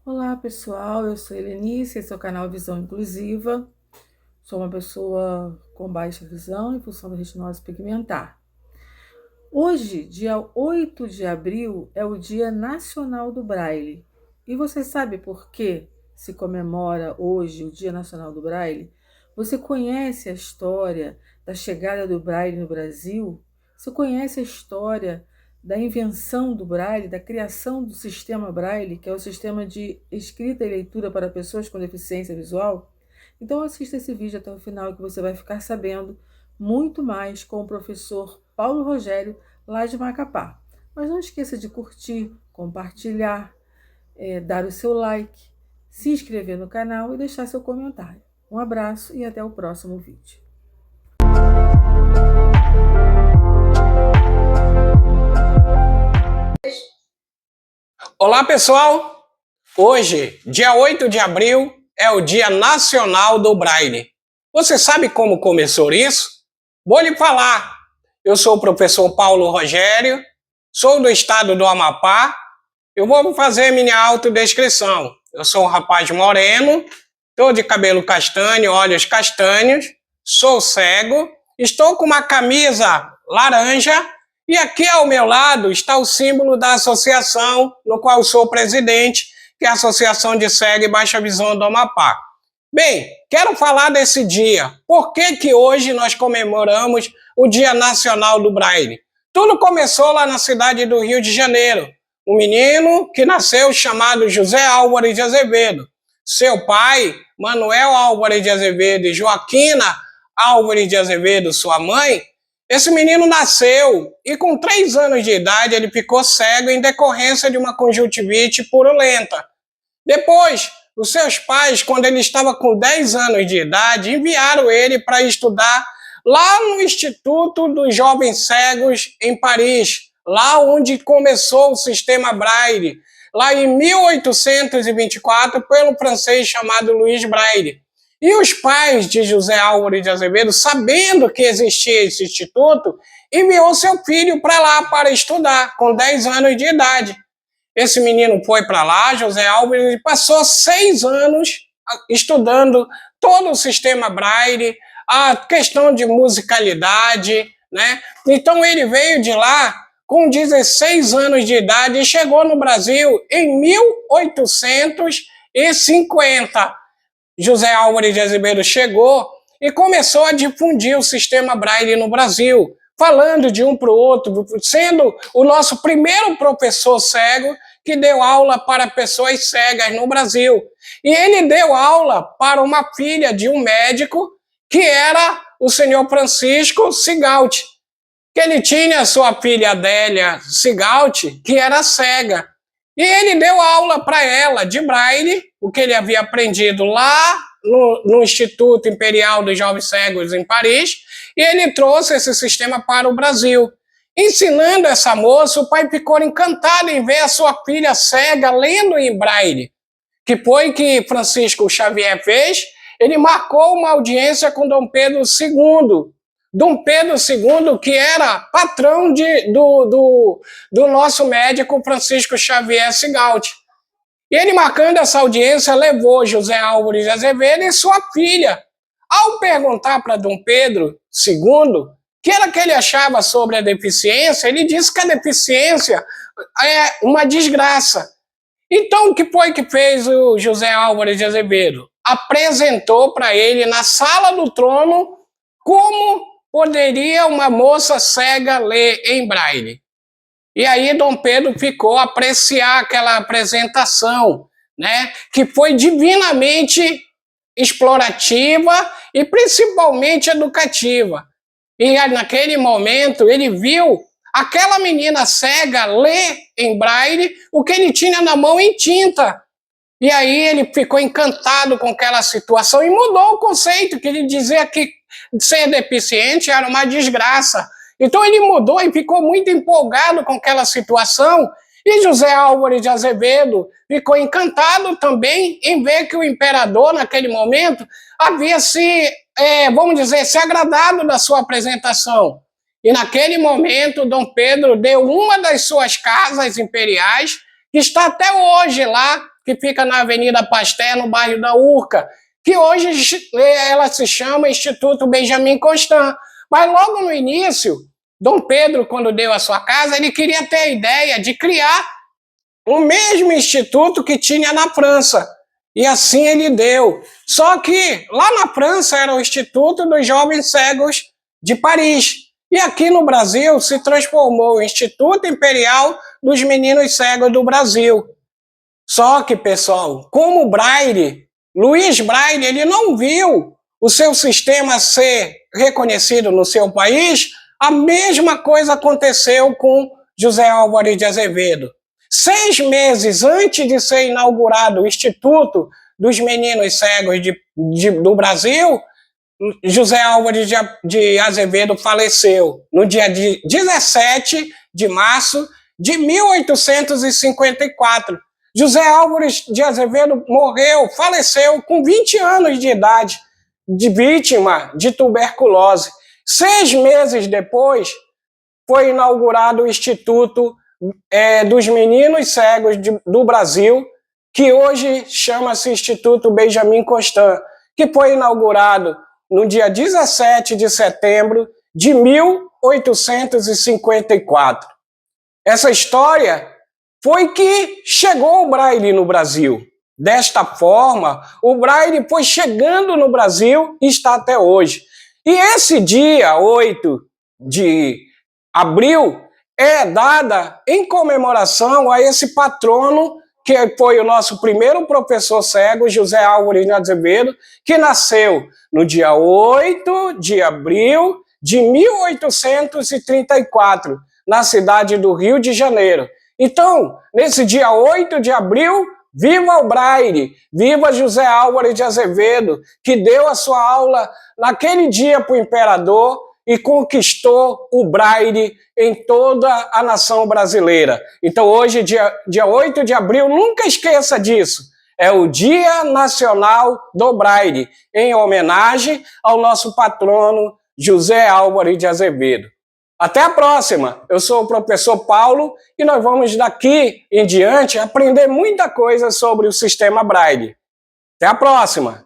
Olá pessoal, eu sou Helenice, esse é o canal Visão Inclusiva. Sou uma pessoa com baixa visão em função da retinose pigmentar. Hoje, dia 8 de abril, é o Dia Nacional do Braille. E você sabe por que se comemora hoje o Dia Nacional do Braille? Você conhece a história da chegada do Braille no Brasil? Você conhece a história da invenção do Braille, da criação do sistema Braille, que é o sistema de escrita e leitura para pessoas com deficiência visual? Então assista esse vídeo até o final que você vai ficar sabendo muito mais com o professor Paulo Rogério, lá de Macapá. Mas não esqueça de curtir, compartilhar, dar o seu like, se inscrever no canal e deixar seu comentário. Um abraço e até o próximo vídeo. Olá pessoal, hoje, dia 8 de abril, é o Dia Nacional do Braille. Você sabe como começou isso? Vou lhe falar. Eu sou o professor Paulo Rogério, sou do estado do Amapá. Eu vou fazer minha autodescrição. Eu sou um rapaz moreno, estou de cabelo castanho, olhos castanhos, sou cego, estou com uma camisa laranja e aqui ao meu lado está o símbolo da associação no qual sou presidente, que é a Associação de Cego e Baixa Visão do Amapá. Bem, quero falar desse dia. Por que hoje nós comemoramos o Dia Nacional do Braille? Tudo começou lá na cidade do Rio de Janeiro. Um menino que nasceu chamado José Álvares de Azevedo. Seu pai, Manuel Álvares de Azevedo e Joaquina Álvares de Azevedo, sua mãe, esse menino nasceu e com 3 anos de idade ele ficou cego em decorrência de uma conjuntivite purulenta. Depois, os seus pais, quando ele estava com 10 anos de idade, enviaram ele para estudar lá no Instituto dos Jovens Cegos em Paris, lá onde começou o sistema Braille, lá em 1824, pelo francês chamado Louis Braille. E os pais de José Álvares de Azevedo, sabendo que existia esse instituto, enviou seu filho para lá para estudar, com 10 anos de idade. Esse menino foi para lá, José Álvares, e passou 6 anos estudando todo o sistema Braille, a questão de musicalidade, né? Então ele veio de lá com 16 anos de idade e chegou no Brasil em 1850. José Álvares de Azevedo chegou e começou a difundir o sistema Braille no Brasil, falando de um para o outro, sendo o nosso primeiro professor cego que deu aula para pessoas cegas no Brasil. E ele deu aula para uma filha de um médico que era o senhor Francisco Sigalt, que ele tinha sua filha Adélia Sigalt, que era cega. E ele deu aula para ela de Braille, o que ele havia aprendido lá no Instituto Imperial dos Jovens Cegos em Paris, e ele trouxe esse sistema para o Brasil. Ensinando essa moça, o pai ficou encantado em ver a sua filha cega lendo em Braille. Que foi que Francisco Xavier fez? Ele marcou uma audiência com Dom Pedro II. Dom Pedro II, que era patrão do nosso médico Francisco Xavier Sigalt. E ele, marcando essa audiência, levou José Álvares de Azevedo e sua filha. Ao perguntar para Dom Pedro II o que era que ele achava sobre a deficiência, ele disse que a deficiência é uma desgraça. Então, o que foi que fez o José Álvares de Azevedo? Apresentou para ele, na sala do trono, como poderia uma moça cega ler em Braille. E aí Dom Pedro ficou a apreciar aquela apresentação, né, que foi divinamente explorativa e principalmente educativa. E naquele momento ele viu aquela menina cega ler em Braille o que ele tinha na mão em tinta. E aí ele ficou encantado com aquela situação e mudou o conceito, que ele dizia que ser deficiente era uma desgraça. Então ele mudou e ficou muito empolgado com aquela situação. E José Álvares de Azevedo ficou encantado também em ver que o imperador, naquele momento, havia vamos dizer, se agradado da sua apresentação. E naquele momento, Dom Pedro deu uma das suas casas imperiais, que está até hoje lá que fica na Avenida Pasteur, no bairro da Urca, que hoje ela se chama Instituto Benjamin Constant. Mas logo no início, Dom Pedro, quando deu a sua casa, ele queria ter a ideia de criar o mesmo instituto que tinha na França. E assim ele deu. Só que lá na França era o Instituto dos Jovens Cegos de Paris. E aqui no Brasil se transformou o Instituto Imperial dos Meninos Cegos do Brasil. Só que, pessoal, como Braille, Luiz Braille, ele não viu o seu sistema ser reconhecido no seu país, a mesma coisa aconteceu com José Álvares de Azevedo. 6 meses antes de ser inaugurado o Instituto dos Meninos Cegos do Brasil, José Álvares de Azevedo faleceu no dia 17 de março de 1854. José Álvares de Azevedo faleceu com 20 anos de idade, de vítima de tuberculose. 6 meses depois, foi inaugurado o Instituto dos Meninos Cegos do Brasil, que hoje chama-se Instituto Benjamin Constant, que foi inaugurado no dia 17 de setembro de 1854. Essa história foi que chegou o Braille no Brasil. Desta forma, o Braille foi chegando no Brasil e está até hoje. E esse dia 8 de abril é dada em comemoração a esse patrono que foi o nosso primeiro professor cego, José Álvares de Azevedo, que nasceu no dia 8 de abril de 1834, na cidade do Rio de Janeiro. Então, nesse dia 8 de abril, viva o Braille, viva José Álvares de Azevedo, que deu a sua aula naquele dia para o imperador e conquistou o Braille em toda a nação brasileira. Então hoje, dia 8 de abril, nunca esqueça disso, é o Dia Nacional do Braille, em homenagem ao nosso patrono José Álvares de Azevedo. Até a próxima! Eu sou o professor Paulo e nós vamos daqui em diante aprender muita coisa sobre o sistema Braille. Até a próxima!